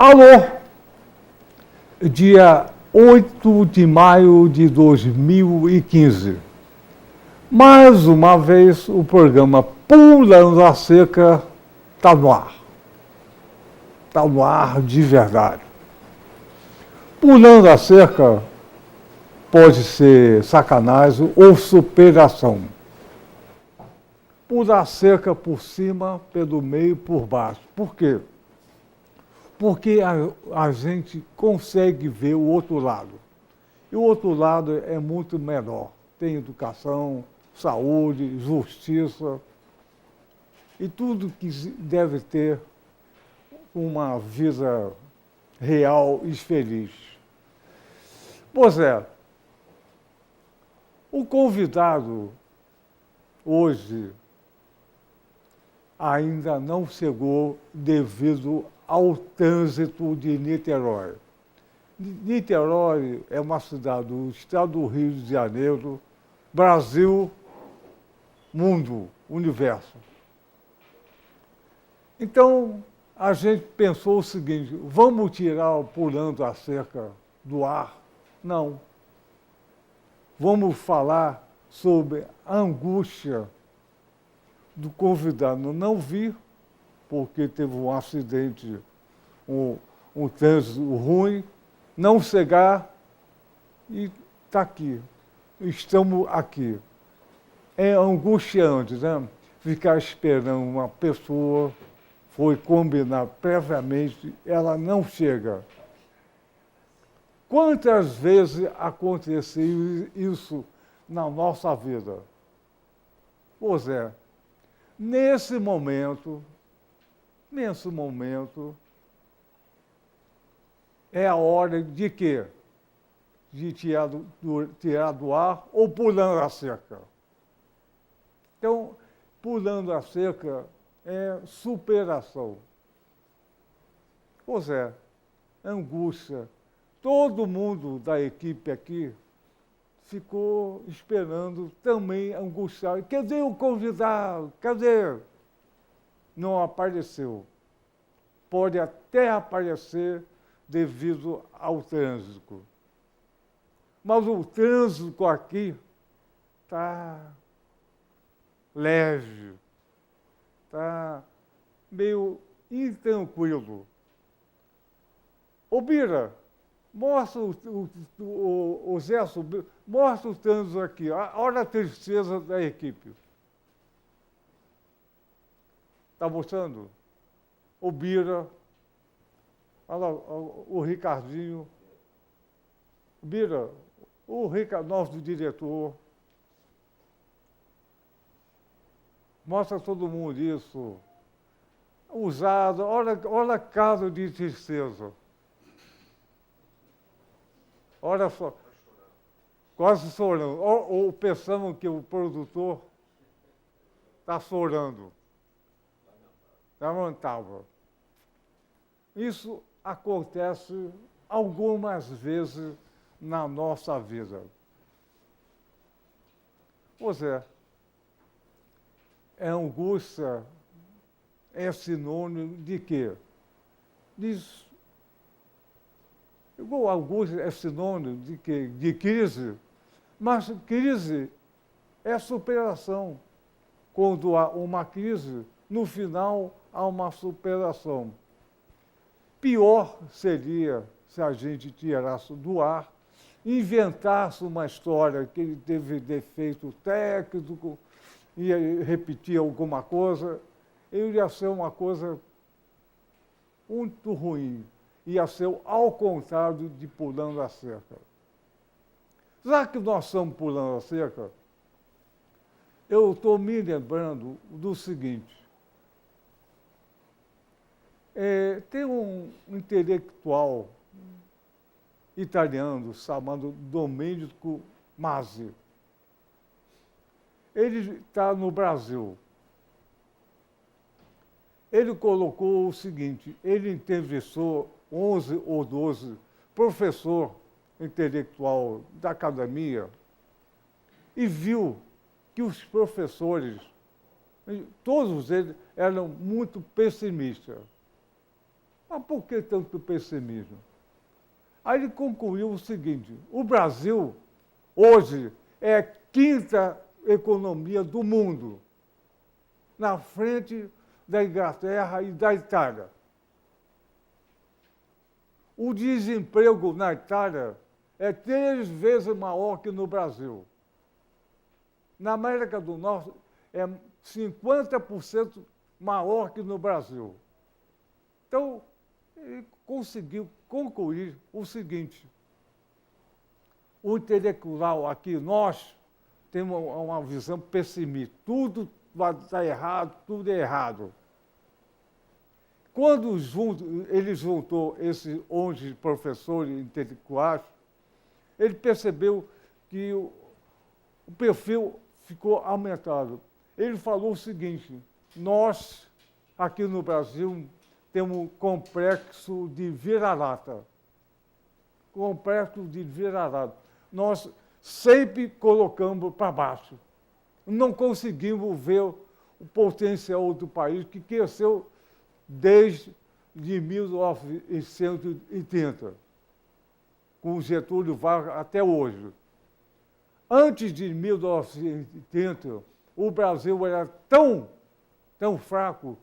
Alô, dia 8 de maio de 2015. Mais uma vez o programa Pulando a Cerca está no ar. Está no ar de verdade. Pulando a cerca pode ser sacanagem ou superação. Pular a cerca por cima, pelo meio e por baixo. Por quê? Porque a gente consegue ver o outro lado. E o outro lado é muito menor. Tem educação, saúde, justiça e tudo que deve ter uma vida real e feliz. Pois é, o convidado hoje ainda não chegou devido ao trânsito de Niterói. Niterói é uma cidade do estado do Rio de Janeiro, Brasil, mundo, universo. Então, a gente pensou o seguinte, vamos tirar o Pulando a Cerca do ar? Não. Vamos falar sobre a angústia do convidado não vir, porque teve um acidente, um trânsito ruim, não chegar e está aqui. Estamos aqui. É angustiante, né? Ficar esperando uma pessoa, foi combinar previamente, ela não chega. Quantas vezes aconteceu isso na nossa vida? Pois é, nesse momento, é a hora de quê? De tirar do ar ou pulando a cerca. Então, pulando a cerca é superação. Pois é, angústia. Todo mundo da equipe aqui ficou esperando também angustiado. Cadê o convidado? Cadê? Não apareceu. Pode até aparecer devido ao trânsito. Mas o trânsito aqui está leve, está meio intranquilo. Ô Bira, mostra o Gerson, mostra o trânsito aqui, olha a tristeza da equipe. Está mostrando? O Bira, olha lá, o Ricardinho. Bira, o Ricardo, nosso diretor. Mostra todo mundo isso. Usado, olha a casa de tristeza. Olha só, quase chorando. Ou pensando que o produtor está chorando. Lamentável. Isso acontece algumas vezes na nossa vida. Pois é, angústia é sinônimo de quê? Igual angústia é sinônimo de quê? De crise, mas crise é superação. Quando há uma crise, no final há uma superação. Pior seria se a gente tirasse do ar, inventasse uma história que teve defeito técnico, ia repetir alguma coisa, ia ser uma coisa muito ruim. Ia ser ao contrário de pulando a cerca. Já que nós estamos pulando a cerca, eu estou me lembrando do seguinte. Tem um intelectual italiano chamado Domenico Masi. Ele está no Brasil. Ele colocou o seguinte, ele entrevistou 11 ou 12 professor intelectual da academia e viu que os professores, todos eles eram muito pessimistas. Mas por que tanto pessimismo? Aí ele concluiu o seguinte: o Brasil, hoje, é a quinta economia do mundo, na frente da Inglaterra e da Itália. O desemprego na Itália é 3 vezes maior que no Brasil. Na América do Norte, é 50% maior que no Brasil. Então, ele conseguiu concluir o seguinte: o intelectual aqui, nós temos uma visão pessimista, tudo vai dar errado, tudo é errado. Quando ele juntou esses 11 professores intelectuais, ele percebeu que o perfil ficou aumentado. Ele falou o seguinte: nós, aqui no Brasil, temos um complexo de vira-lata. Complexo de vira-lata. Nós sempre colocamos para baixo. Não conseguimos ver o potencial do país, que cresceu desde 1980, com Getúlio Vargas até hoje. Antes de 1980, o Brasil era tão fraco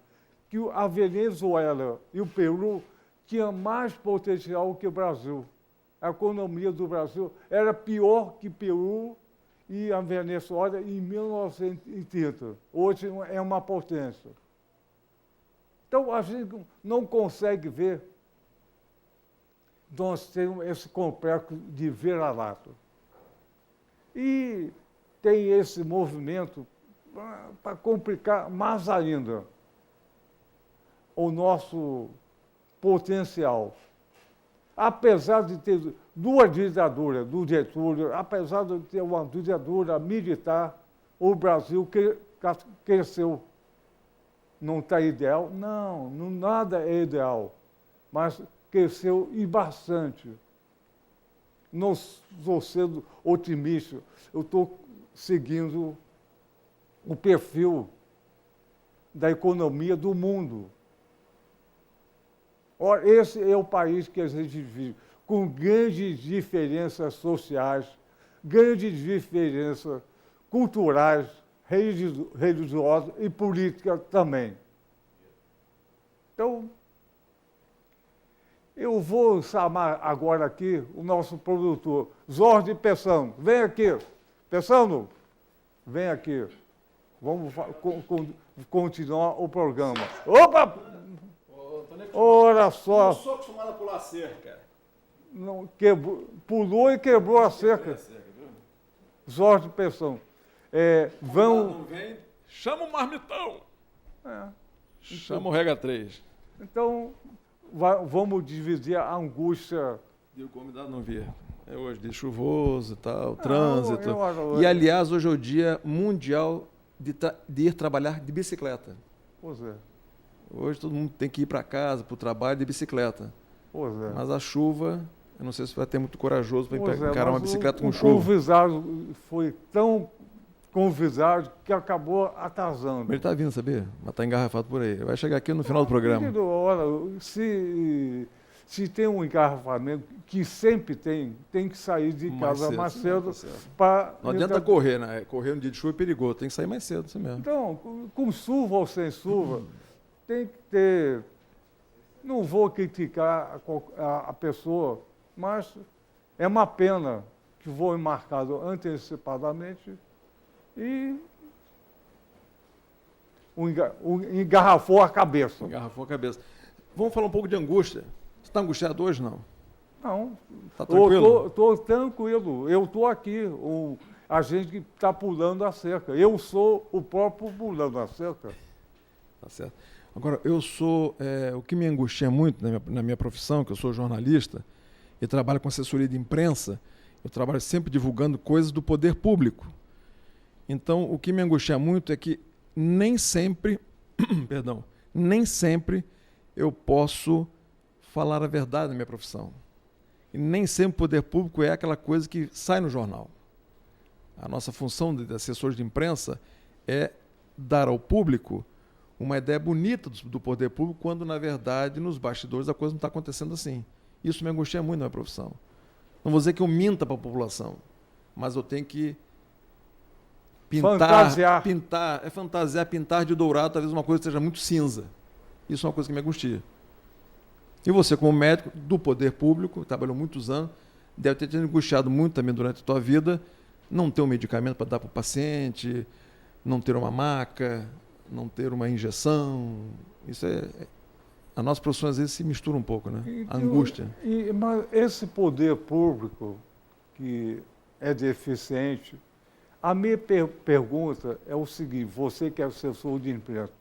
que a Venezuela e o Peru tinham mais potencial que o Brasil. A economia do Brasil era pior que Peru e a Venezuela em 1980. Hoje é uma potência. Então, a gente não consegue ver, nós temos esse complexo de vira-lata. E tem esse movimento para complicar mais ainda o nosso potencial. Apesar de ter 2 ditaduras do Getúlio, apesar de ter uma ditadura militar, o Brasil cresceu. Não está ideal? Não, nada é ideal, mas cresceu e bastante. Não estou sendo otimista, eu estou seguindo o perfil da economia do mundo. Ora, esse é o país que a gente vive, com grandes diferenças sociais, grandes diferenças culturais, religiosas e políticas também. Então, eu vou chamar agora aqui o nosso produtor, Jorge Pessano. Vem aqui. Pessano, vem aqui. Vamos continuar o programa. Opa! Olha só. Eu sou acostumado a pular cerca. Não, pulou e quebrou a cerca. Jorge Pessano. Não vem, chama o marmitão. Chama o Rega 3. Então, vamos dividir a angústia. E o convidado não vir. É hoje, dia chuvoso e tal, trânsito. E, aliás, hoje é o dia mundial de ir trabalhar de bicicleta. Pois é. Hoje todo mundo tem que ir para casa, para o trabalho de bicicleta. Pois é. Mas a chuva, eu não sei se vai ter muito corajoso para encarar uma bicicleta com chuva. O convidado foi tão convidado que acabou atrasando. Ele está vindo, sabia? Mas está engarrafado por aí. Vai chegar aqui no final do programa. Olha, se tem um engarrafamento, que sempre tem que sair de casa mais cedo. Não adianta correr, né? Correr no dia de chuva é perigoso, tem que sair mais cedo, isso mesmo. Então, com chuva ou sem chuva, tem que ter... Não vou criticar a pessoa, mas é uma pena que vou marcado antecipadamente e engarrafou a cabeça. Engarrafou a cabeça. Vamos falar um pouco de angústia. Você está angustiado hoje, não? Não. Está tranquilo? Estou tranquilo. Eu estou aqui. A gente que está pulando a cerca. Eu sou o próprio pulando a cerca. Tá certo. Agora, eu sou... o que me angustia muito na minha profissão, que eu sou jornalista e trabalho com assessoria de imprensa, eu trabalho sempre divulgando coisas do poder público. Então, o que me angustia muito é que nem sempre, nem sempre eu posso falar a verdade na minha profissão. E nem sempre o poder público é aquela coisa que sai no jornal. A nossa função de assessores de imprensa é dar ao público uma ideia bonita do poder público, quando, na verdade, nos bastidores a coisa não está acontecendo assim. Isso me angustia muito na minha profissão. Não vou dizer que eu minta para a população, mas eu tenho que pintar de dourado, talvez uma coisa que seja muito cinza. Isso é uma coisa que me angustia. E você, como médico do poder público, trabalhou muitos anos, deve ter te angustiado muito também durante a tua vida, não ter um medicamento para dar para o paciente, não ter uma maca, não ter uma injeção. Isso a nossa profissão às vezes se mistura um pouco, né? A angústia. Mas esse poder público que é deficiente, a minha pergunta é o seguinte: você que é assessor de imprensa,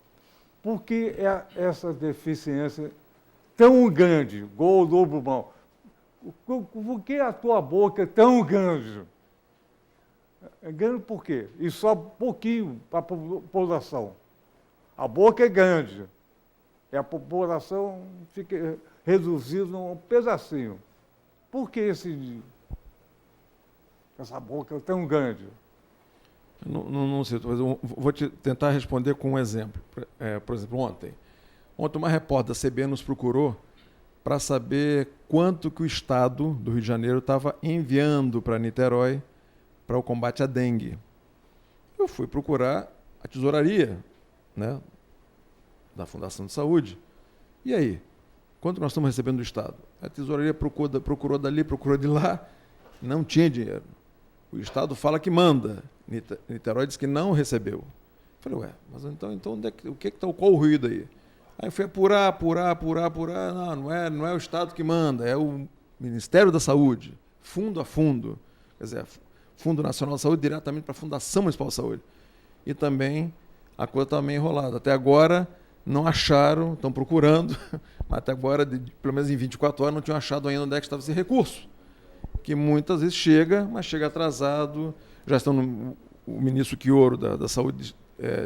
por que essa deficiência tão grande, igual o dobro mão? Por que a tua boca é tão grande? É grande por quê? E só pouquinho para a população. A boca é grande. E a população fica reduzida num pedacinho. Por que essa boca é tão grande? Não sei, mas eu vou tentar responder com um exemplo. Por exemplo, ontem uma repórter da CBN nos procurou para saber quanto que o Estado do Rio de Janeiro estava enviando para Niterói para o combate à dengue. Eu fui procurar a tesouraria, né, da Fundação de Saúde. E aí? Quanto nós estamos recebendo do Estado? A tesouraria procurou dali, procurou de lá, não tinha dinheiro. O Estado fala que manda. Niterói disse que não recebeu. Falei, mas então onde qual o ruído aí? Aí fui apurar. Não é o Estado que manda, é o Ministério da Saúde, fundo a fundo. Quer dizer, Fundo Nacional de Saúde diretamente para a Fundação Municipal de Saúde. E também a coisa está meio enrolada. Até agora não acharam, estão procurando, mas até agora, pelo menos em 24 horas, não tinham achado ainda onde é que estava esse recurso. Que muitas vezes chega, mas chega atrasado. Já estão o ministro Quioro da Saúde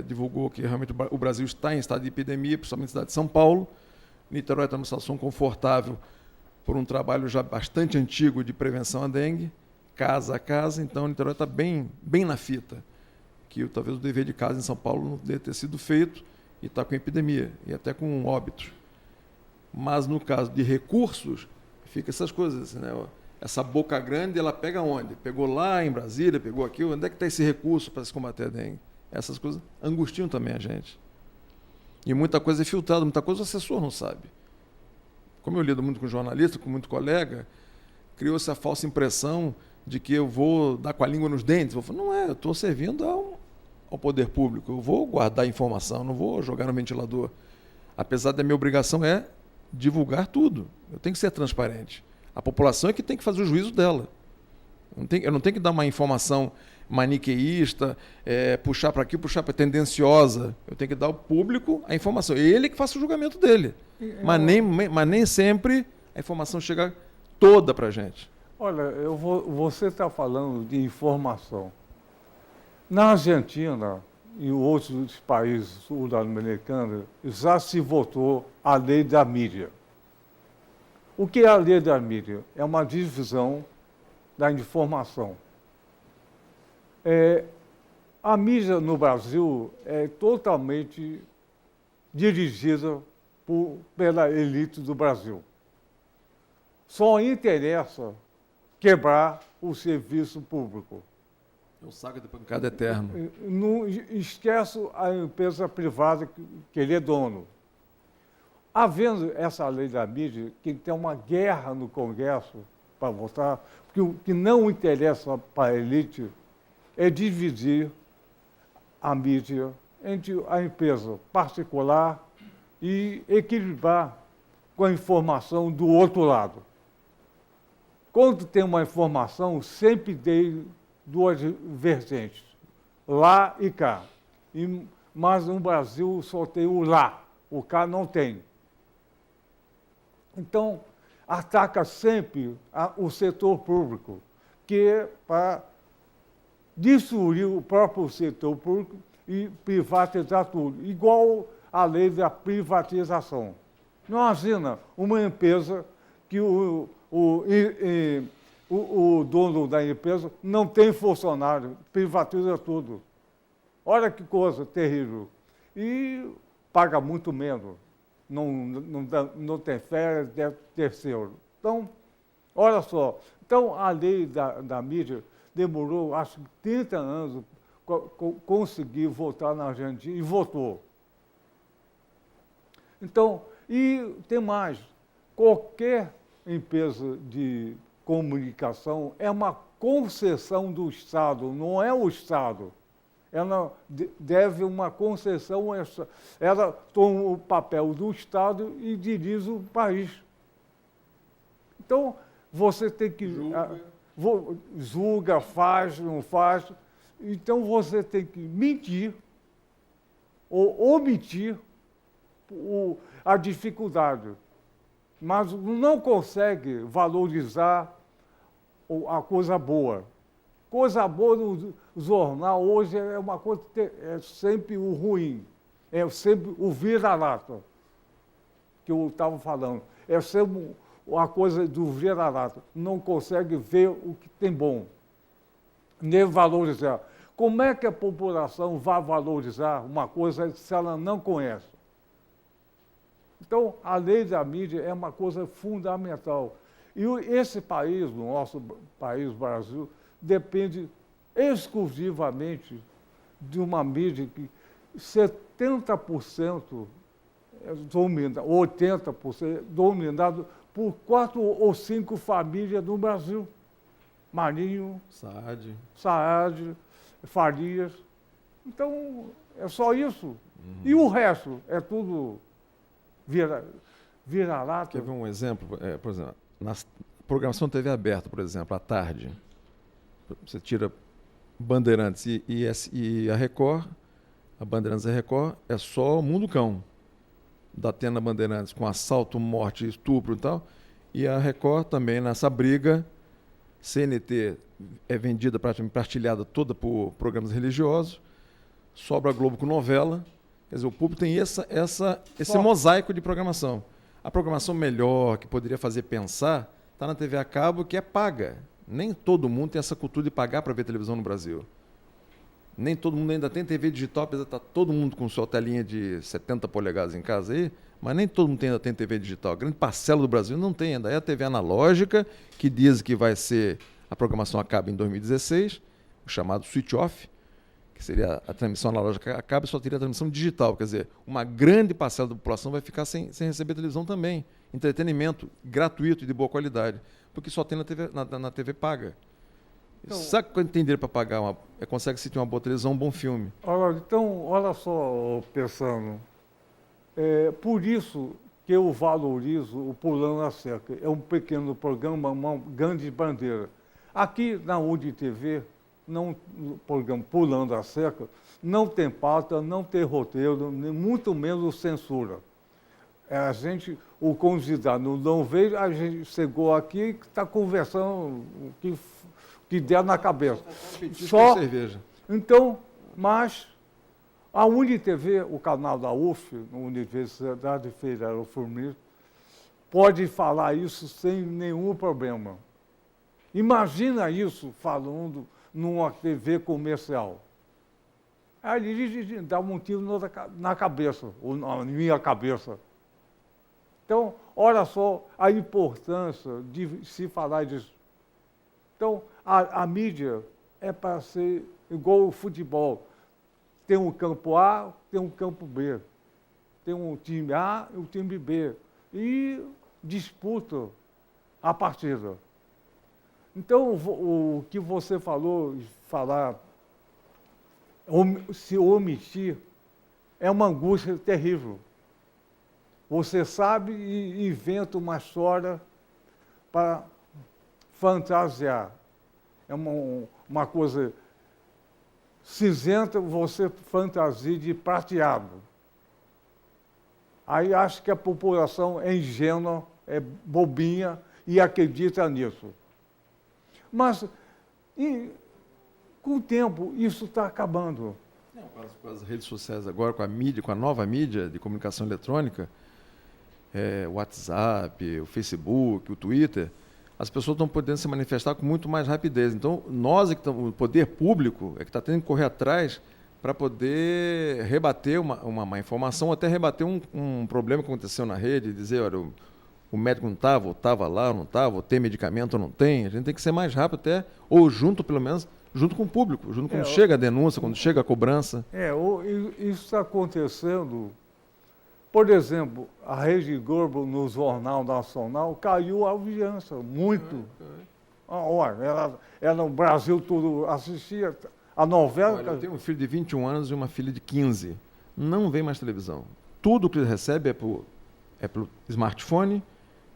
divulgou que realmente o Brasil está em estado de epidemia, principalmente na cidade de São Paulo. Niterói está numa situação confortável por um trabalho já bastante antigo de prevenção à dengue, casa a casa. Então, Niterói está bem na fita, que talvez o dever de casa em São Paulo não deve ter sido feito, e está com epidemia, e até com óbitos. Mas, no caso de recursos, fica essas coisas, né? Essa boca grande, ela pega onde? Pegou lá em Brasília, pegou aqui, onde é que está esse recurso para se combater a dengue? Essas coisas angustiam também a gente. E muita coisa é filtrada, muita coisa o assessor não sabe. Como eu lido muito com jornalista, com muito colega, criou-se a falsa impressão de que eu vou dar com a língua nos dentes. Não eu estou servindo ao poder público, eu vou guardar informação, não vou jogar no ventilador. Apesar da minha obrigação é divulgar tudo, eu tenho que ser transparente. A população é que tem que fazer o juízo dela. Eu não tenho que dar uma informação maniqueísta, puxar para aqui, puxar para tendenciosa. Eu tenho que dar ao público a informação. É ele que faça o julgamento dele. Mas nem sempre a informação chega toda para a gente. Olha, você está falando de informação. Na Argentina e outros países sul-americanos já se votou a lei da mídia. O que é a lei da mídia? É uma divisão da informação. A mídia no Brasil é totalmente dirigida pela elite do Brasil. Só interessa quebrar o serviço público. É um saco de pancada eterno. Não esquece a empresa privada que ele é dono. Havendo essa lei da mídia, que tem uma guerra no Congresso para votar, porque o que não interessa para a elite é dividir a mídia entre a empresa particular e equilibrar com a informação do outro lado. Quando tem uma informação, sempre tem duas vertentes, lá e cá. Mas no Brasil só tem o lá, o cá não tem. Então, ataca sempre o setor público, que é para destruir o próprio setor público e privatizar tudo, igual a lei da privatização. Não imagina uma empresa que o dono da empresa não tem funcionário, privatiza tudo. Olha que coisa terrível. E paga muito menos, não tem férias, terceiro. Então, olha só, então a lei da mídia demorou, acho que 30 anos conseguir votar na Argentina e votou. Então, e tem mais, qualquer empresa de comunicação é uma concessão do Estado, não é o Estado. Ela deve uma concessão, ela toma o papel do Estado e dirige o país. Então, você tem que... Julga, faz, não faz. Então, você tem que mentir ou omitir a dificuldade, mas não consegue valorizar a coisa boa. Coisa boa no jornal hoje é uma coisa que é sempre o ruim, é sempre o vira-lata, que eu estava falando. É sempre a coisa do vira-lata. Não consegue ver o que tem bom, nem valorizar. Como é que a população vai valorizar uma coisa se ela não conhece? Então, a lei da mídia é uma coisa fundamental. E esse país, o nosso país, o Brasil, depende exclusivamente de uma mídia que 70% é dominada, 80% dominado por 4 ou 5 famílias no Brasil. Marinho, Saad, Farias. Então, é só isso. Uhum. E o resto é tudo vira-lata. Quer ver um exemplo? Por exemplo, na programação TV aberta, por exemplo, à tarde, você tira Bandeirantes e a Record, a Bandeirantes e a Record é só o Mundo Cão. Da Atena Bandeirantes com assalto, morte, estupro e tal, e a Record também nessa briga. CNT é vendida, praticamente partilhada toda por programas religiosos, sobra a Globo com novela. Quer dizer, o público tem esse mosaico de programação. A programação melhor, que poderia fazer pensar, está na TV a cabo, que é paga. Nem todo mundo tem essa cultura de pagar para ver televisão no Brasil. Nem todo mundo ainda tem TV digital, apesar de estar todo mundo com sua telinha de 70 polegadas em casa aí, mas nem todo mundo ainda tem TV digital. A grande parcela do Brasil não tem ainda. É a TV analógica, que diz que vai ser, a programação acaba em 2016, o chamado switch off, que seria a transmissão analógica acaba e só teria a transmissão digital. Quer dizer, uma grande parcela da população vai ficar sem receber televisão também. Entretenimento gratuito e de boa qualidade, porque só tem na TV paga. Então, sabe quando tem dinheiro para pagar? Consegue assistir uma boa televisão, um bom filme. Então, olha só, pensando. Por isso que eu valorizo o Pulando a Cerca. É um pequeno programa, uma grande bandeira. Aqui na UniTV, no programa Pulando a Cerca, não tem pauta, não tem roteiro, nem muito menos censura. O convidado não veio, a gente chegou aqui e está conversando o que der na cabeça. Só cerveja. Então, mas a UniTV, o canal da UF, Universidade Federal Fluminense, pode falar isso sem nenhum problema. Imagina isso falando numa TV comercial. Aí dá um tiro na cabeça, ou na minha cabeça. Então, olha só a importância de se falar disso. Então, a mídia é para ser igual o futebol. Tem um campo A, tem um campo B. Tem um time A e um time B. E disputa a partida. Então, o que você falou, se omitir, é uma angústia terrível. Você sabe e inventa uma história para fantasiar. É uma coisa cinzenta, você fantasia de prateado. Aí acho que a população é ingênua, é bobinha e acredita nisso. Mas, com o tempo, isso está acabando. Com as redes sociais agora, com a mídia, com a nova mídia de comunicação eletrônica, o WhatsApp, o Facebook, o Twitter, as pessoas estão podendo se manifestar com muito mais rapidez. Então, nós, o poder público, é que está tendo que correr atrás para poder rebater uma má informação, ou até rebater um problema que aconteceu na rede, dizer, olha, o médico não estava, ou estava lá, ou não estava, ou tem medicamento ou não tem. A gente tem que ser mais rápido até, ou junto, pelo menos, junto com o público, junto quando chega a denúncia, quando chega a cobrança. Isso está acontecendo. Por exemplo, a Rede Globo no Jornal Nacional caiu a audiência, muito. Olha, ela no Brasil tudo assistia a novela. Olha, eu tenho um filho de 21 anos e uma filha de 15. Não vem mais televisão. Tudo que ele recebe é pelo smartphone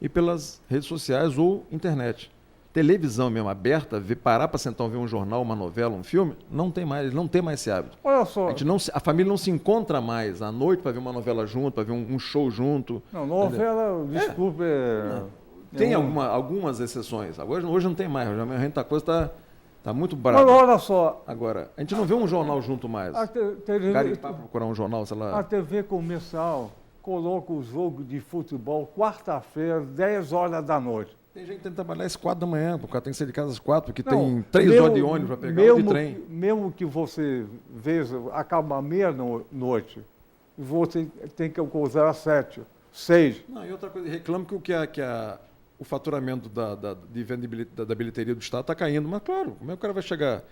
e pelas redes sociais ou internet. Televisão mesmo, aberta, parar para sentar e ver um jornal, uma novela, um filme, não tem mais, ele não tem mais esse hábito. Olha só. A família não se encontra mais à noite para ver uma novela junto, para ver um show junto. Não, novela, desculpe. Tem algumas exceções. Hoje não tem mais. Hoje a coisa está muito brava. Mas olha só. Agora, a gente não vê um jornal junto mais. Garimpar, procurar um jornal, sei lá. A TV comercial coloca o jogo de futebol quarta-feira, 10 horas da noite. Tem gente que tem que trabalhar às 4 da manhã, porque o cara tem que sair de casa às 4, porque tem 3 horas de ônibus para pegar o de trem. Mesmo que você veja, acaba meia-noite, você tem que acordar às 7, 6. Não, e outra coisa, reclamo que o faturamento da bilheteria do Estado está caindo. Mas, claro, como é que o cara vai chegar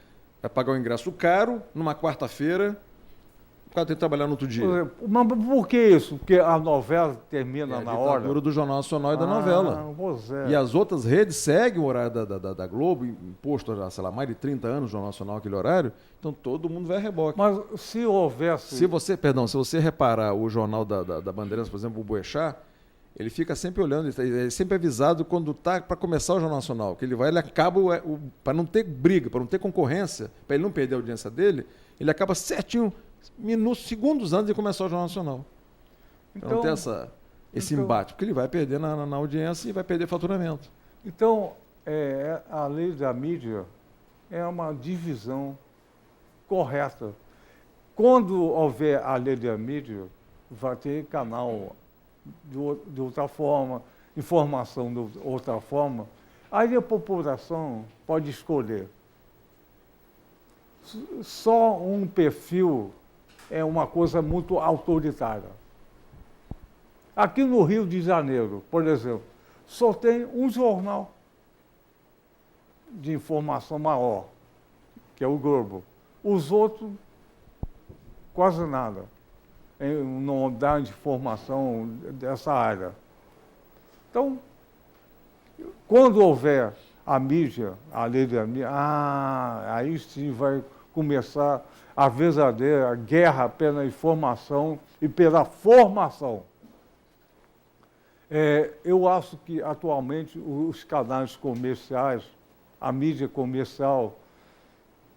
a pagar o ingresso caro numa quarta-feira, o cara tem que trabalhar no outro dia? Mas por que isso? Porque a novela termina na hora? É a ditadura do Jornal Nacional e da novela. E as outras redes seguem o horário da Globo, imposto há, sei lá, mais de 30 anos o Jornal Nacional, aquele horário, então todo mundo vai a reboque. Mas se houvesse... Se você reparar o jornal da Bandeirantes, por exemplo, o Boechat, ele fica sempre olhando, ele é sempre avisado quando está para começar o Jornal Nacional, que ele acaba, para não ter briga, para não ter concorrência, para ele não perder a audiência dele, ele acaba certinho, minutos, segundos antes de começar o Jornal Nacional. Então, não ter esse embate, porque ele vai perder na audiência e vai perder faturamento. Então, a lei da mídia é uma divisão correta. Quando houver a lei da mídia, vai ter canal de outra forma, informação de outra forma. Aí a população pode escolher. Só um perfil é uma coisa muito autoritária. Aqui no Rio de Janeiro, por exemplo, só tem um jornal de informação maior, que é o Globo. Os outros, quase nada. Não dá informação dessa área. Então, quando houver a mídia, a lei da mídia, aí sim vai começar a verdadeira guerra pela informação e pela formação. Eu acho que, atualmente, os canais comerciais, a mídia comercial,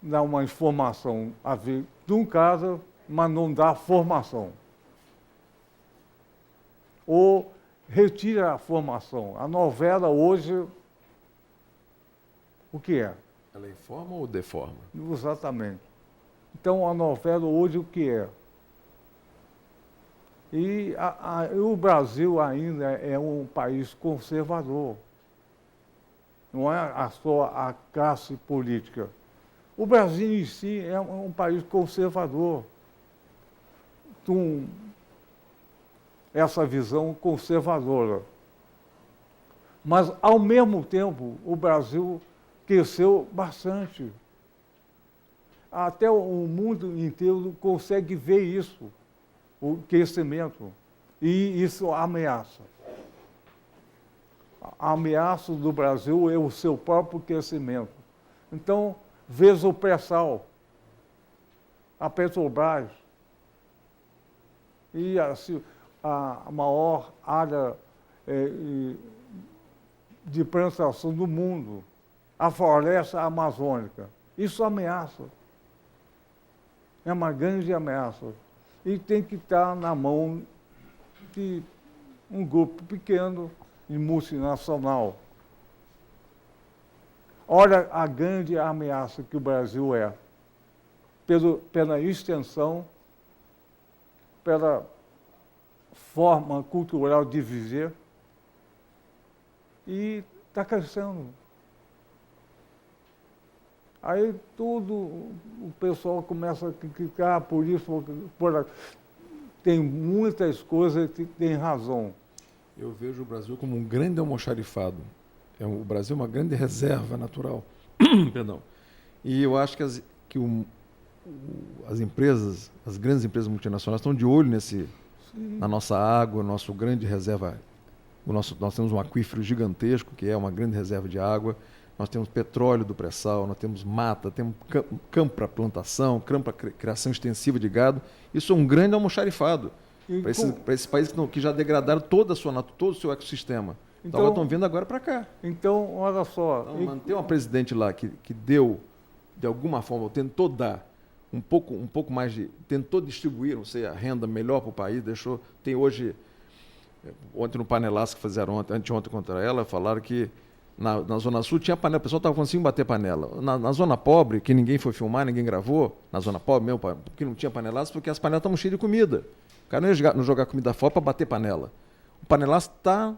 dá uma informação a ver de um caso, mas não dá formação. Ou retira a formação. A novela hoje, o que é? Ela informa ou deforma? Exatamente. Então, a novela hoje, o que é? E o Brasil ainda é um país conservador. Não é só a classe política. O Brasil em si é um país conservador. Essa visão conservadora. Mas, ao mesmo tempo, o Brasil cresceu bastante. Até o mundo inteiro consegue ver isso, o crescimento. E isso ameaça. A ameaça do Brasil é o seu próprio crescimento. Então, veja o pré-sal, a Petrobras, e a maior área de plantação do mundo, a floresta amazônica. Isso ameaça. É uma grande ameaça. E tem que estar na mão de um grupo pequeno e multinacional. Olha a grande ameaça que o Brasil é, pela extensão, pela forma cultural de viver, e está crescendo. Aí tudo, o pessoal começa a criticar por isso, tem muitas coisas que tem razão. Eu vejo o Brasil como um grande almoxarifado. O Brasil é uma grande reserva natural. Perdão. E eu acho que as empresas, as grandes empresas multinacionais estão de olho na nossa água, nosso grande reserva. Nós temos um aquífero gigantesco, que é uma grande reserva de água. Nós temos petróleo do pré-sal, nós temos mata, temos campo para plantação, campo para criação extensiva de gado. Isso é um grande almoxarifado para esses países que já degradaram todo o seu ecossistema. Então agora estão vindo agora para cá. Então, olha só. Então, manter uma presidente lá que deu, de alguma forma, tentou dar um pouco mais tentou distribuir, não sei, a renda melhor para o país, tem hoje, ontem no panelaço que fizeram anteontem contra ela, falaram que na Zona Sul tinha panela, o pessoal estava conseguindo bater panela. Na Zona Pobre, que ninguém foi filmar, ninguém gravou, na Zona Pobre mesmo, porque não tinha panelaço, porque as panelas estavam cheias de comida. O cara não jogar comida fora para bater panela. O panelaço está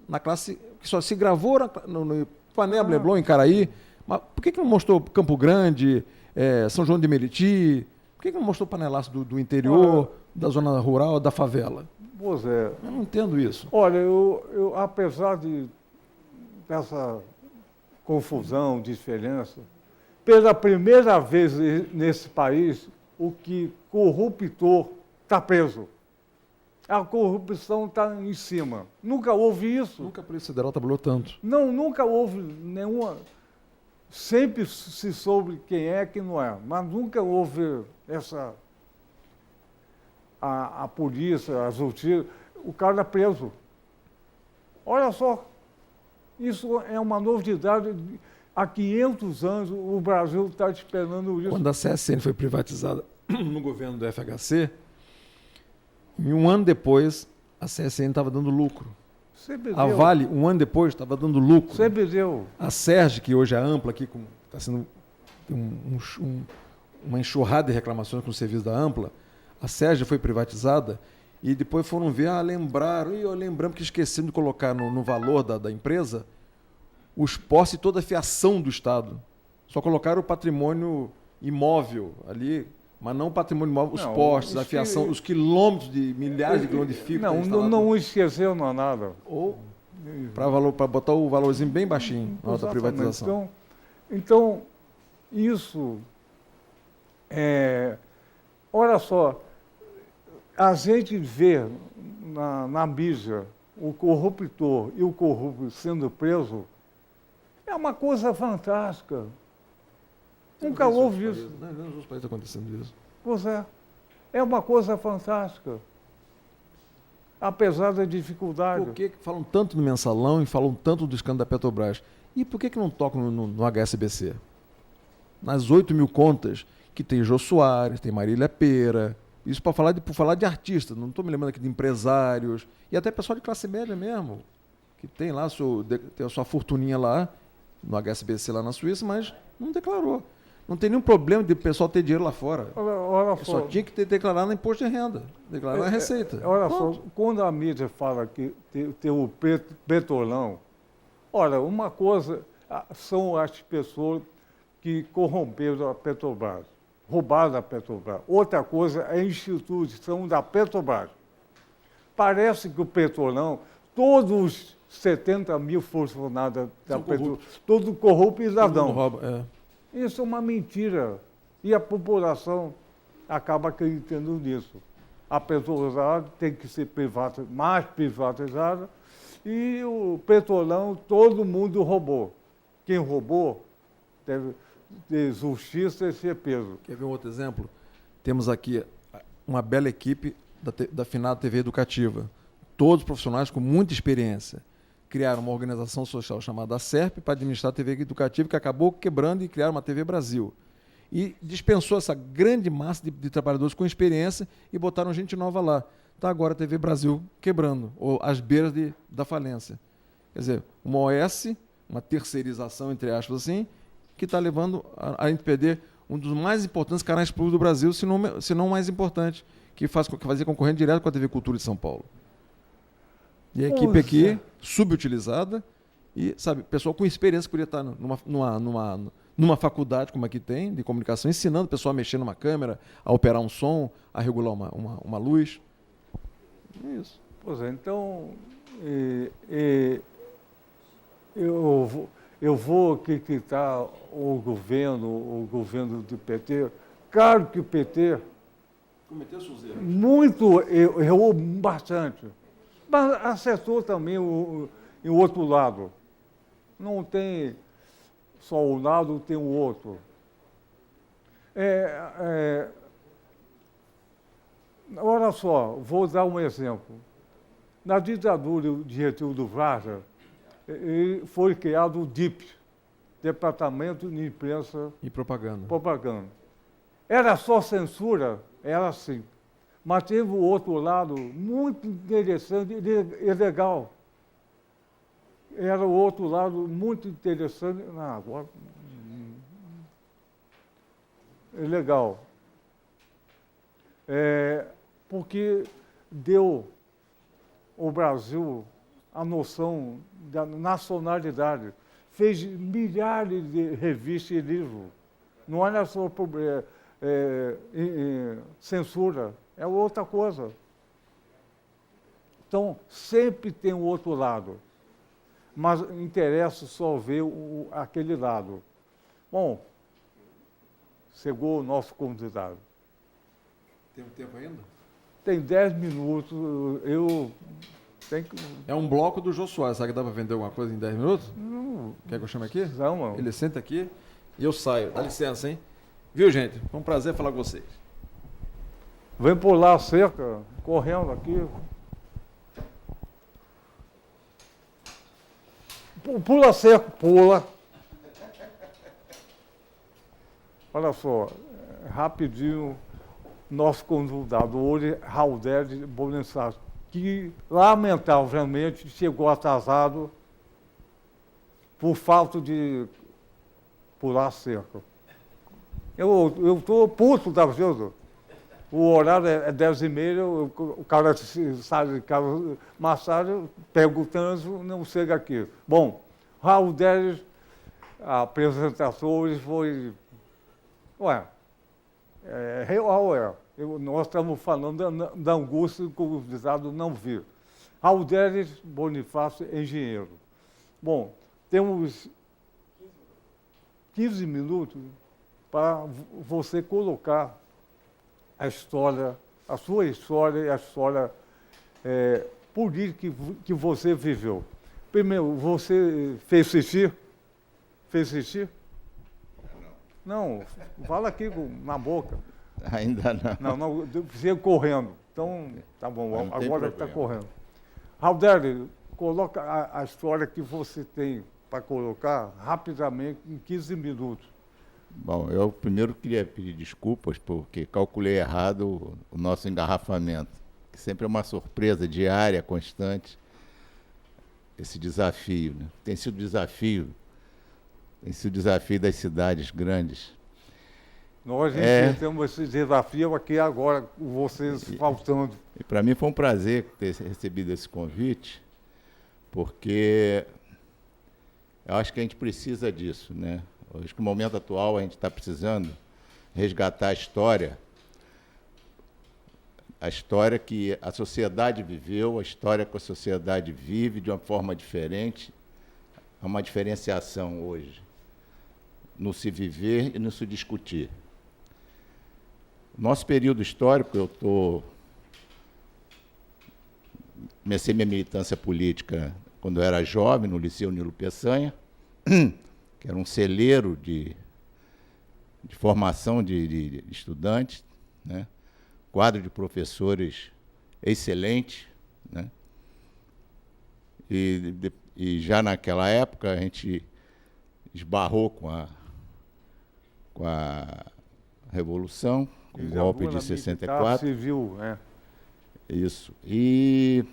na classe que só se gravou no Panela, Leblon, em Caraí. Mas por que não mostrou Campo Grande, São João de Meriti? Por que não mostrou panelaço do interior, da zona rural, da favela? Pois é. Eu não entendo isso. Olha, eu apesar dessa confusão, diferença, pela primeira vez nesse país, o que corruptor está preso. A corrupção está em cima. Nunca houve isso. Nunca a Polícia Federal trabalhou tanto. Não, nunca houve nenhuma. Sempre se soube quem é e quem não é, mas nunca houve a polícia, a justiça, o cara preso. Olha só, isso é uma novidade. Há 500 anos o Brasil está esperando isso. Quando a CSN foi privatizada no governo do FHC, e um ano depois, a CSN estava dando lucro. A Vale, um ano depois, estava dando lucro. Sempre deu. A Sérgio, que hoje é Ampla, está sendo uma enxurrada de reclamações com o serviço da Ampla, a Sérgio foi privatizada e depois foram ver, lembramos que esquecemos de colocar no valor da empresa os postes e toda a fiação do Estado. Só colocaram o patrimônio imóvel ali, mas não o patrimônio imóvel, os postes, a fiação, os quilômetros milhares de quilômetros de fio. Não esqueceu, não nada. Ou para botar o valorzinho bem baixinho na outra privatização. Então, isso olha só, a gente vê na mídia o corruptor e o corrupto sendo preso, é uma coisa fantástica. Nunca houve isso. Não, nos outros países está acontecendo isso. Pois é uma coisa fantástica. Apesar da dificuldade. Por que falam tanto no Mensalão e falam tanto do escândalo da Petrobras? E por que não tocam no HSBC? Nas 8.000 contas que tem Jô Soares, tem Marília Pera, isso por falar de artistas, não estou me lembrando aqui de empresários, e até pessoal de classe média mesmo, que tem lá tem a sua fortuninha lá, no HSBC lá na Suíça, mas não declarou. Não tem nenhum problema de o pessoal ter dinheiro lá fora. Olha só tinha que declarar no imposto de renda, declarar na receita. Olha só, quando a mídia fala que tem o petrolão, olha, uma coisa são as pessoas que corromperam a Petrobras, roubaram a Petrobras. Outra coisa é a instituição da Petrobras. Parece que o petrolão, todos os 70 mil funcionários da Petrobras, todos corruptos e ladrão. Isso é uma mentira. E a população acaba acreditando nisso. A Petrobras tem que ser mais privatizada e o petrolão todo mundo roubou. Quem roubou deve ter justiça e ser preso. Quer ver um outro exemplo? Temos aqui uma bela equipe da finada TV Educativa. Todos profissionais com muita experiência. Criaram uma organização social chamada SERP para administrar a TV Educativa, que acabou quebrando e criaram uma TV Brasil. E dispensou essa grande massa de trabalhadores com experiência e botaram gente nova lá. Está agora a TV Brasil quebrando, ou às beiras da falência. Quer dizer, uma OS, uma terceirização, entre aspas assim, que está levando a gente perder um dos mais importantes canais públicos do Brasil, se não o mais importante, que fazia concorrente direto com a TV Cultura de São Paulo. E a equipe aqui, subutilizada, e, sabe, pessoal com experiência que poderia estar numa faculdade como aqui tem, de comunicação, ensinando o pessoal a mexer numa câmera, a operar um som, a regular uma luz. É isso. Pois é, então, eu vou criticar o governo do PT. Claro que o PT Cometeu seus erros. muito errou bastante, mas acertou também em outro lado. Não tem só um lado, tem o outro. Olha só, vou dar um exemplo. Na ditadura de Getúlio Vargas, foi criado o DIP, Departamento de Imprensa E propaganda. Propaganda. Era só censura? Era sim. Mas teve o outro lado muito interessante e legal. Era o outro lado muito interessante. Agora. É legal. Porque deu ao Brasil a noção da nacionalidade. Fez milhares de revistas e livros. Não era só censura, é outra coisa. Então, sempre tem o outro lado. Mas interessa só ver aquele lado. Bom, chegou o nosso convidado. Tem um tempo ainda? Tem 10 minutos, eu tenho que... É um bloco do Jô Soares. Será que dá para vender alguma coisa em 10 minutos? Não, Quer que eu chame aqui? não. Ele senta aqui e eu saio. Dá licença, hein? Viu, gente? Foi um prazer falar com vocês. Vem pular a cerca, correndo aqui. Pula a cerca, pula. Olha só, rapidinho, nosso convidado hoje, Raudeli Bonifácio, que lamentavelmente chegou atrasado por falta de pular a cerca. Eu estou puto da vida. O horário é 10h30, o cara sai de casa mais tarde, pega o trânsito, não chega aqui. Bom, Raul Deles, a apresentação hoje foi... real. Nós estamos falando da angústia que o convidado não viu. Raul Deles Bonifácio, engenheiro. Bom, temos 15 minutos para você colocar a história, a sua história e a história política que você viveu. Primeiro, você fez xixi? Fez xixi? Não, fala aqui na boca. Ainda não. Não, você correndo. Então, tá bom, agora está correndo. Raudeli, coloca a história que você tem para colocar rapidamente, em 15 minutos. Bom, eu primeiro queria pedir desculpas porque calculei errado o nosso engarrafamento, que sempre é uma surpresa diária, constante, esse desafio, né? Tem sido desafio das cidades grandes. Nós temos esse desafio aqui agora, com vocês faltando. E para mim foi um prazer ter recebido esse convite, porque eu acho que a gente precisa disso, né? Acho que no momento atual a gente está precisando resgatar a história que a sociedade viveu, a história que a sociedade vive de uma forma diferente. Há uma diferenciação hoje no se viver e no se discutir. Nosso período histórico, comecei minha militância política quando eu era jovem, no Liceu Nilo Peçanha, que era um celeiro de formação de estudantes, né? Quadro de professores excelente, né? E já naquela época a gente esbarrou com a Revolução, com o golpe de 64. Civil, Isso. E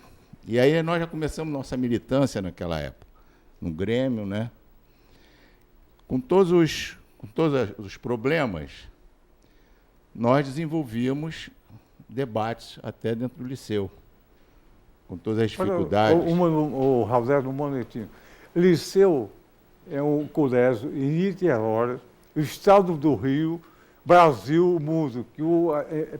aí nós já começamos nossa militância naquela época, no Grêmio, né? Com todos os problemas, nós desenvolvíamos debates até dentro do liceu, com todas as dificuldades. Raul, um momentinho. Liceu é um colégio em Niterói, Estado do Rio, Brasil, mundo, que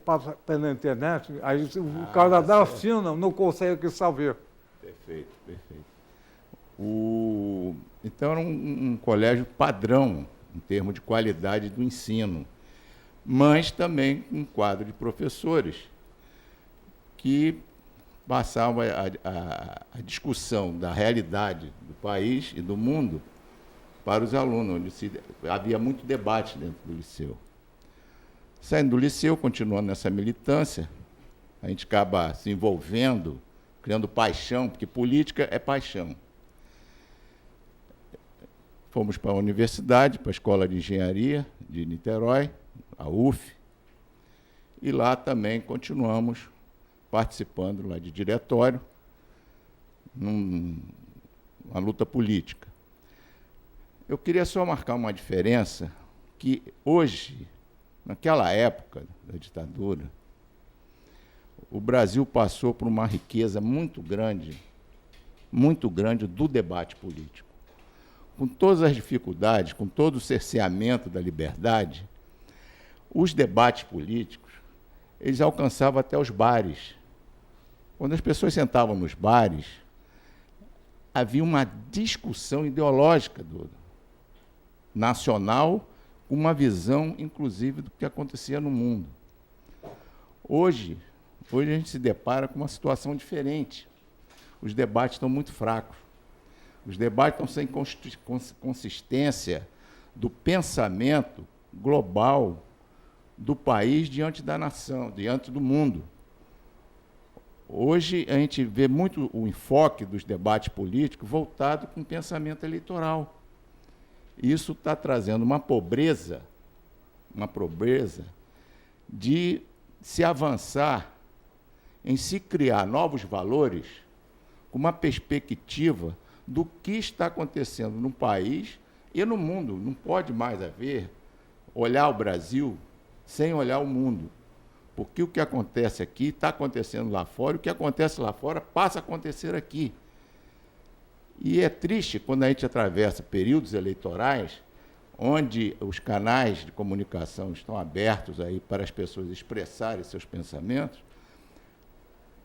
passa pela internet, aí o cara da assina, não consegue saber. Perfeito, perfeito. Então era um colégio padrão em termos de qualidade do ensino, mas também um quadro de professores que passavam a discussão da realidade do país e do mundo para os alunos, onde havia muito debate dentro do liceu. Saindo do liceu, continuando nessa militância, a gente acaba se envolvendo, criando paixão, porque política é paixão. Fomos para a universidade, para a Escola de Engenharia de Niterói, a UF, e lá também continuamos participando lá de diretório, numa luta política. Eu queria só marcar uma diferença, que hoje, naquela época da ditadura, o Brasil passou por uma riqueza muito grande do debate político. Com todas as dificuldades, com todo o cerceamento da liberdade, os debates políticos, eles alcançavam até os bares. Quando as pessoas sentavam nos bares, havia uma discussão ideológica nacional, com uma visão, inclusive, do que acontecia no mundo. Hoje a gente se depara com uma situação diferente. Os debates estão muito fracos. Os debates estão sem consistência do pensamento global do país diante da nação, diante do mundo. Hoje a gente vê muito o enfoque dos debates políticos voltado com o pensamento eleitoral. Isso está trazendo uma pobreza de se avançar em se criar novos valores com uma perspectiva do que está acontecendo no país e no mundo. Não pode mais olhar o Brasil sem olhar o mundo. Porque o que acontece aqui está acontecendo lá fora, e o que acontece lá fora passa a acontecer aqui. E é triste quando a gente atravessa períodos eleitorais, onde os canais de comunicação estão abertos aí para as pessoas expressarem seus pensamentos.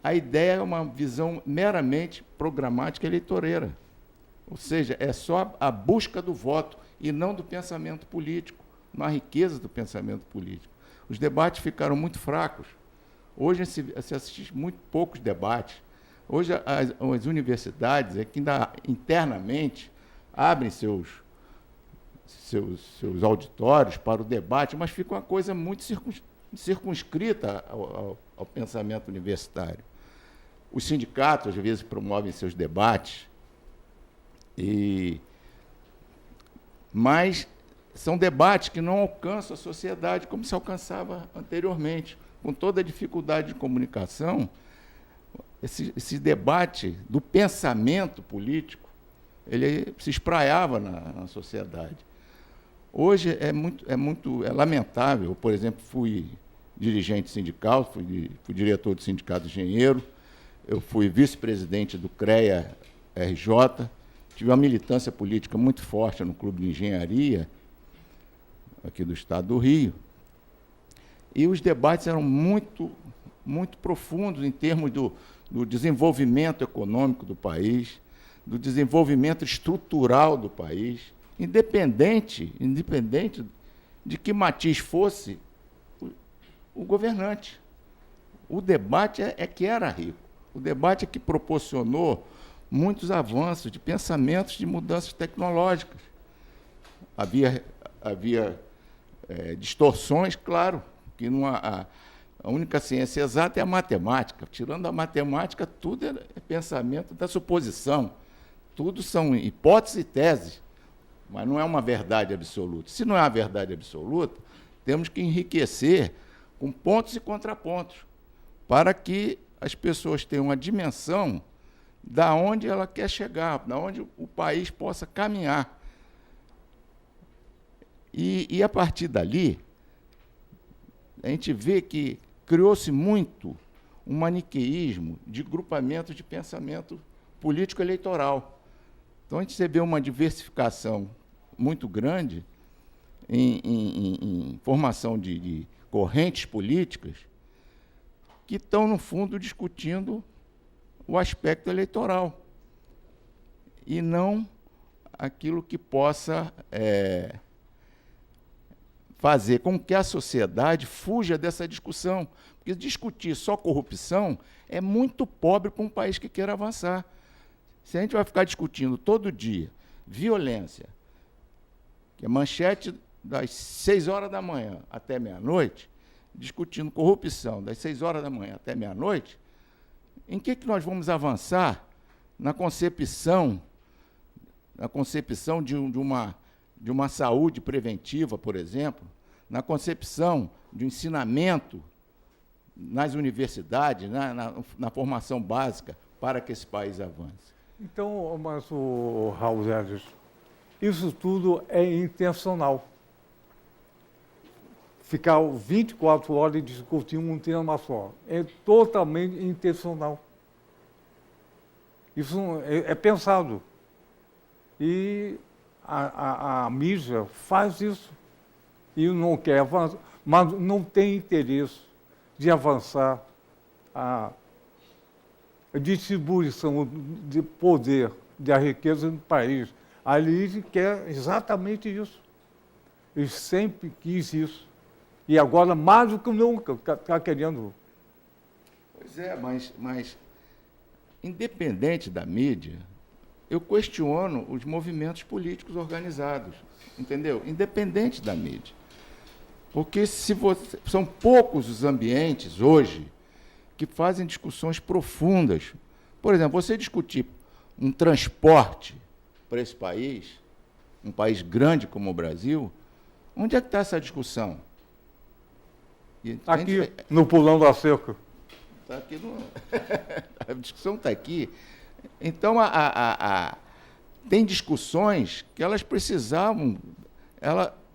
A ideia é uma visão meramente programática eleitoreira. Ou seja, é só a busca do voto e não do pensamento político, uma riqueza do pensamento político. Os debates ficaram muito fracos. Hoje se assiste muito poucos debates. Hoje as universidades é que ainda internamente abrem seus auditórios para o debate, mas fica uma coisa muito circunscrita ao pensamento universitário. Os sindicatos, às vezes, promovem seus debates, mas são debates que não alcançam a sociedade como se alcançava anteriormente. Com toda a dificuldade de comunicação, esse debate do pensamento político, ele se espraiava na sociedade. Hoje é lamentável. Eu, por exemplo, fui dirigente sindical, fui diretor do Sindicato de Engenheiro, eu fui vice-presidente do CREA-RJ, tive uma militância política muito forte no Clube de Engenharia, aqui do Estado do Rio, e os debates eram muito profundos em termos do desenvolvimento econômico do país, do desenvolvimento estrutural do país, independente de que matiz fosse o governante. O debate é que era rico. O debate é que proporcionou muitos avanços de pensamentos de mudanças tecnológicas. Havia distorções, claro, que a única ciência exata é a matemática. Tirando a matemática, tudo é pensamento da suposição. Tudo são hipóteses e teses, mas não é uma verdade absoluta. Se não é uma verdade absoluta, temos que enriquecer com pontos e contrapontos, para que as pessoas tenham uma dimensão da onde ela quer chegar, da onde o país possa caminhar. E a partir dali, a gente vê que criou-se muito um maniqueísmo de grupamento de pensamento político-eleitoral. Então, a gente vê uma diversificação muito grande em formação de correntes políticas que estão, no fundo, discutindo o aspecto eleitoral e não aquilo que possa fazer com que a sociedade fuja dessa discussão. Porque discutir só corrupção é muito pobre para um país que queira avançar. Se a gente vai ficar discutindo todo dia violência, que é manchete das 6 horas da manhã até meia-noite, discutindo corrupção das 6 horas da manhã até meia-noite, em que nós vamos avançar na concepção de uma saúde preventiva, por exemplo, na concepção de um ensinamento nas universidades, na formação básica, para que esse país avance? Então, mas o Raul Zé, isso tudo é intencional. Ficar 24 horas e discutir um tema só é totalmente intencional. Isso é pensado. E a mídia faz isso. E não quer avançar, mas não tem interesse de avançar a distribuição de poder, da riqueza no país. A elite quer exatamente isso. Ele sempre quis isso. E agora, mais do que nunca, está querendo. Pois é, mas, independente da mídia, eu questiono os movimentos políticos organizados, entendeu? Independente da mídia. Porque são poucos os ambientes hoje que fazem discussões profundas. Por exemplo, você discutir um transporte para esse país, um país grande como o Brasil, onde é que está essa discussão? Aqui, no Pulão da Cerca. Está aqui a discussão está aqui. Então, tem discussões que elas precisavam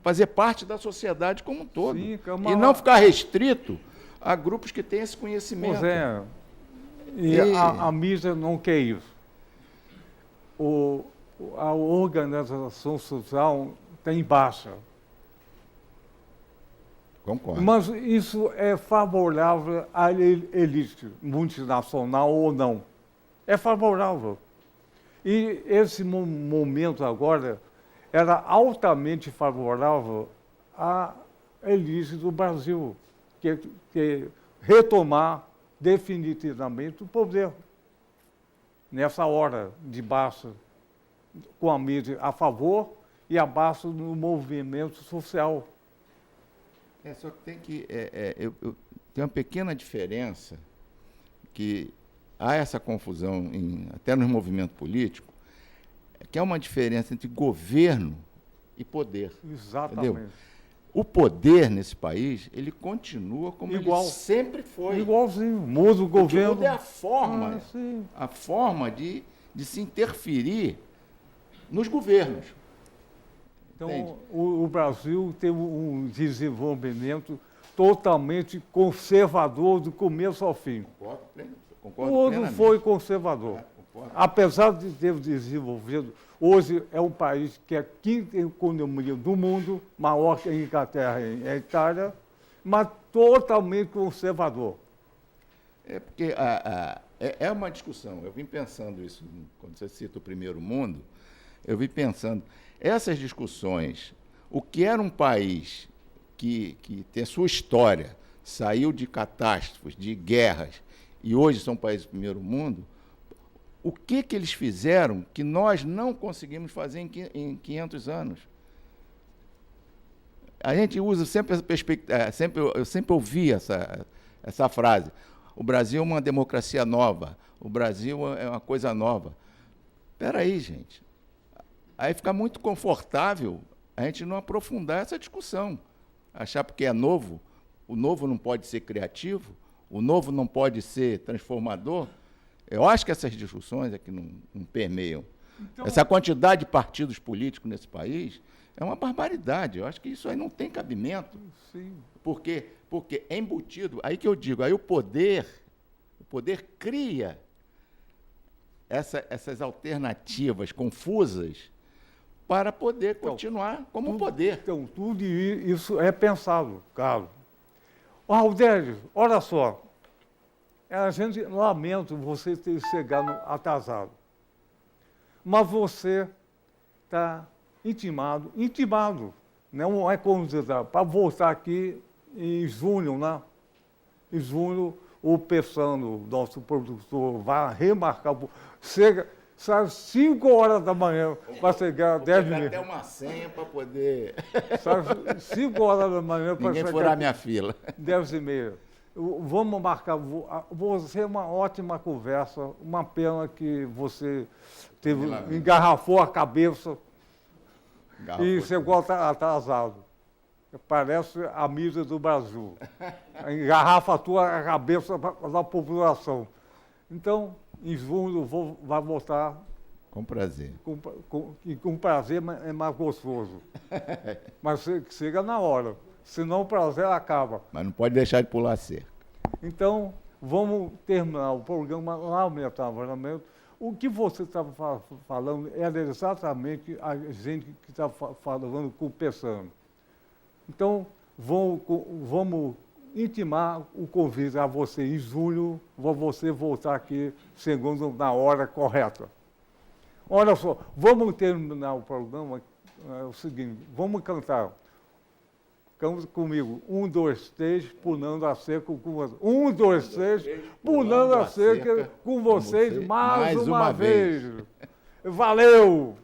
fazer parte da sociedade como um todo. Sim, e não ficar restrito a grupos que têm esse conhecimento. Pois é. E a mídia não quer isso. A organização social tem baixa. Concordo. Mas isso é favorável à elite, multinacional ou não. É favorável. E esse momento agora era altamente favorável à elite do Brasil, que retomar definitivamente o poder. Nessa hora de baixa, com a mídia a favor e abaixo no movimento social. Só que tem uma pequena diferença, que há essa confusão, até no movimento político, que é uma diferença entre governo e poder. Exatamente. Entendeu? O poder nesse país, ele continua como ele sempre foi. Igualzinho, muda o governo. Muda a forma de se interferir nos governos. Então, o Brasil teve um desenvolvimento totalmente conservador do começo ao fim. Concordo Todo foi conservador. Apesar de ter desenvolvido, hoje é um país que é a quinta economia do mundo, maior que a Inglaterra e a Itália, mas totalmente conservador. Porque é uma discussão. Eu vim pensando isso, quando você cita o primeiro mundo, eu vim pensando, essas discussões, o que era um país que tem a sua história, saiu de catástrofes, de guerras, e hoje são países do primeiro mundo, o que eles fizeram que nós não conseguimos fazer em 500 anos? A gente usa sempre essa perspectiva, eu sempre ouvi essa frase, o Brasil é uma democracia nova, o Brasil é uma coisa nova. Espera aí, gente. Aí fica muito confortável a gente não aprofundar essa discussão. Achar porque é novo, o novo não pode ser criativo, o novo não pode ser transformador. Eu acho que essas discussões é que não permeiam. Então, essa quantidade de partidos políticos nesse país é uma barbaridade. Eu acho que isso aí não tem cabimento. Sim. Porque é embutido, aí que eu digo, aí o poder cria essas alternativas confusas para poder continuar como poder. Então, tudo isso é pensado, Carlos. Ô, Aldério, olha só. A gente lamenta você ter chegado atrasado. Mas você está intimado, não é como dizer, para voltar aqui em junho, né? Em junho, o Pessano, nosso produtor, vai remarcar. Chega, sai 5 horas da manhã para chegar 10 minutos. Até uma senha para poder. Sai 5 horas da manhã para chegar. Ninguém furar minha fila. 10h30. Vamos marcar. Você é uma ótima conversa. Uma pena que você engarrafou a cabeça e chegou atrasado. Parece a mídia do Brasil. Engarrafa a tua cabeça da população. Então, em junho, vai voltar. Com prazer. Com prazer é mais gostoso. Mas chega na hora. Senão o prazer acaba. Mas não pode deixar de pular a cerca. Então, vamos terminar o programa lamentavelmente. O que você estava falando era exatamente a gente que está falando com o Pessano. Então, vamos intimar o convite a você em julho, você voltar aqui segundo na hora correta. Olha só, vamos terminar o programa, é o seguinte, vamos cantar. Canta comigo. 1, 2, 3, pulando a cerca com vocês. 1, 2, 3, pulando a cerca com vocês mais uma vez. Valeu!